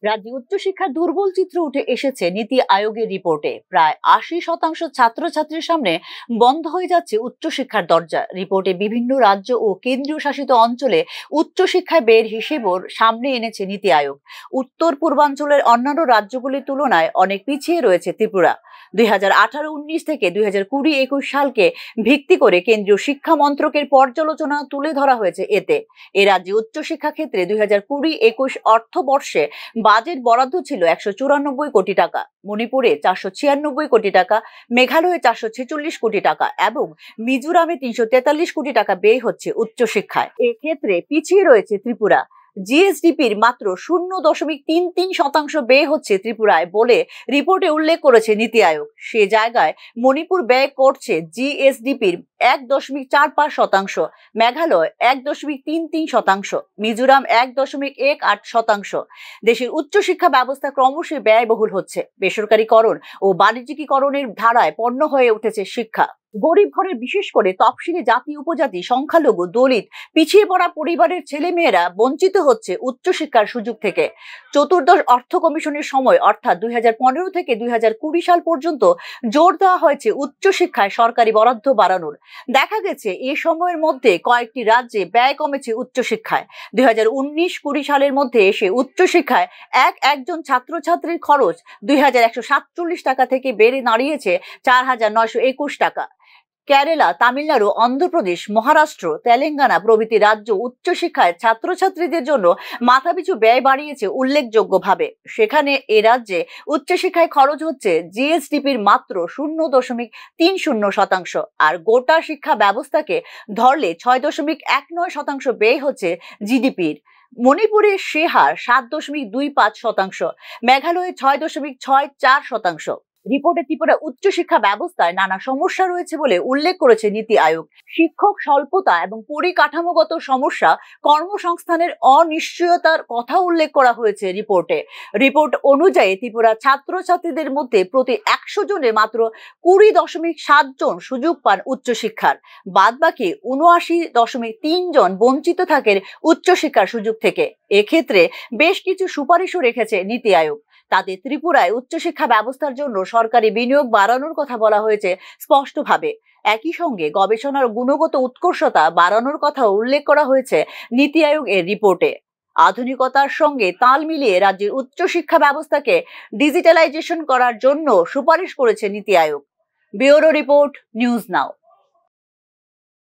রাজ্যে উচ্চশিক্ষার দুর্বল চিত্র উঠে এসেছে নীতি আয়োগের রিপোর্টে। প্রায় ৮০% ছাত্রছাত্রীর সামনে বন্ধ হয়ে যাচ্ছে উচ্চশিক্ষার দরজা। রিপোর্টে বিভিন্ন রাজ্য ও কেন্দ্রীয় শাসিত অঞ্চলে উচ্চশিক্ষায় ব্যয়ের হিসেবও সামনে এনেছে নীতি আয়োগ। উত্তর পূর্বাঞ্চলের অন্যান্য রাজ্যগুলির তুলনায় অনেক পিছিয়ে রয়েছে ত্রিপুরা। 2018-19 থেকে 2020-21 সালকে ভিত্তি করে কেন্দ্রীয় শিক্ষা মন্ত্রকের পর্যালোচনা তুলে ধরা হয়েছে এতে। এ রাজ্যে উচ্চশিক্ষা ক্ষেত্রে 2020-21 অর্থবর্ষে বাজেট বরাদ্দ ছিল 194 কোটি টাকা, মণিপুরে 496 কোটি টাকা, মেঘালয়ে 446 কোটি টাকা এবং মিজোরামে 343 কোটি টাকা ব্যয় হচ্ছে উচ্চশিক্ষায়। এক্ষেত্রে পিছিয়ে রয়েছে ত্রিপুরা। জিএসডিপির মাত্র 0.33% ব্যয় হচ্ছে ত্রিপুরায় বলে রিপোর্টে উল্লেখ করেছে নীতি আয়োগ। সে জায়গায় মণিপুর ব্যয় করছে জিএসডিপির 1.45%, মেঘালয় 1.33%, মিজোরাম 1.18%। দেশের উচ্চশিক্ষা ব্যবস্থা ক্রমশ ব্যয়বহুল হচ্ছে। বেসরকারীকরণ ও বাণিজ্যিকীকরণের ধারায় পণ্য হয়ে উঠেছে শিক্ষা। গরিব ঘরের, বিশেষ করে তফসিলি জাতি উপজাতি, সংখ্যালঘু, দলিত, পিছিয়ে পড়া পরিবারের ছেলেমেয়েরা বঞ্চিত হচ্ছে উচ্চশিক্ষার সুযোগ থেকে। চতুর্দশ অর্থ কমিশনের সময় অর্থাৎ 2015 থেকে 2020 সাল পর্যন্ত জোর দেওয়া হয়েছে উচ্চশিক্ষায় সরকারি বরাদ্দ বাড়ানোর। দেখা গেছে এ সময়ের মধ্যে কয়েকটি রাজ্যে ব্যয় কমেছে উচ্চশিক্ষায়। 2019-20 সালের মধ্যে এসে উচ্চশিক্ষায় একজন ছাত্রছাত্রীর খরচ 2147 টাকা থেকে বেড়ে দাঁড়িয়েছে 4921 টাকা। কেরালা, তামিলনাড়ু, অন্ধ্রপ্রদেশ, মহারাষ্ট্র, তেলেঙ্গানা প্রভৃতি রাজ্য উচ্চশিক্ষায় ছাত্রছাত্রীদের জন্য মাথাপিছু ব্যয় বাড়িয়েছে উল্লেখযোগ্যভাবে। সেখানে এ রাজ্যে উচ্চশিক্ষায় খরচ হচ্ছে জিএসডিপির মাত্র 0.30%, আর গোটা শিক্ষা ব্যবস্থাকে ধরলে 6.19% ব্যয় হচ্ছে জিডিপির। মণিপুরে সে হার 7.25%, মেঘালয়ে 6.64%। রিপোর্টে ত্রিপুরা উচ্চশিক্ষা ব্যবস্থায় নানা সমস্যা রয়েছে বলে উল্লেখ করেছে নীতি আয়োগ। শিক্ষক স্বল্পতা এবং পরিকাঠামোগত সমস্যা, কর্মসংস্থানের অনিশ্চয়তার কথা উল্লেখ করা হয়েছে রিপোর্টে। রিপোর্ট অনুযায়ী ত্রিপুরা ছাত্রছাত্রীদের মধ্যে প্রতি 100 জনে মাত্র 20.7 জন সুযোগ পান উচ্চশিক্ষার। বাদবাকি 79.3 জন বঞ্চিত থাকেন উচ্চশিক্ষার সুযোগ থেকে। এক্ষেত্রে বেশ কিছু সুপারিশও রেখেছে নীতি আয়োগ। তাতে ত্রিপুরায় উচ্চশিক্ষা ব্যবস্থার জন্য সরকারি বিনিয়োগ বাড়ানোর কথা বলা হয়েছে স্পষ্টভাবে। একই সঙ্গে গবেষণার গুণগত উৎকর্ষতা বাড়ানোর কথা উল্লেখ করা হয়েছে নীতি আয়োগ এর রিপোর্টে। আধুনিকতার সঙ্গে তাল মিলিয়ে রাজ্যের উচ্চশিক্ষা ব্যবস্থাকে ডিজিটালাইজেশন করার জন্য সুপারিশ করেছে NITI Aayog. Bureau report, news নাও।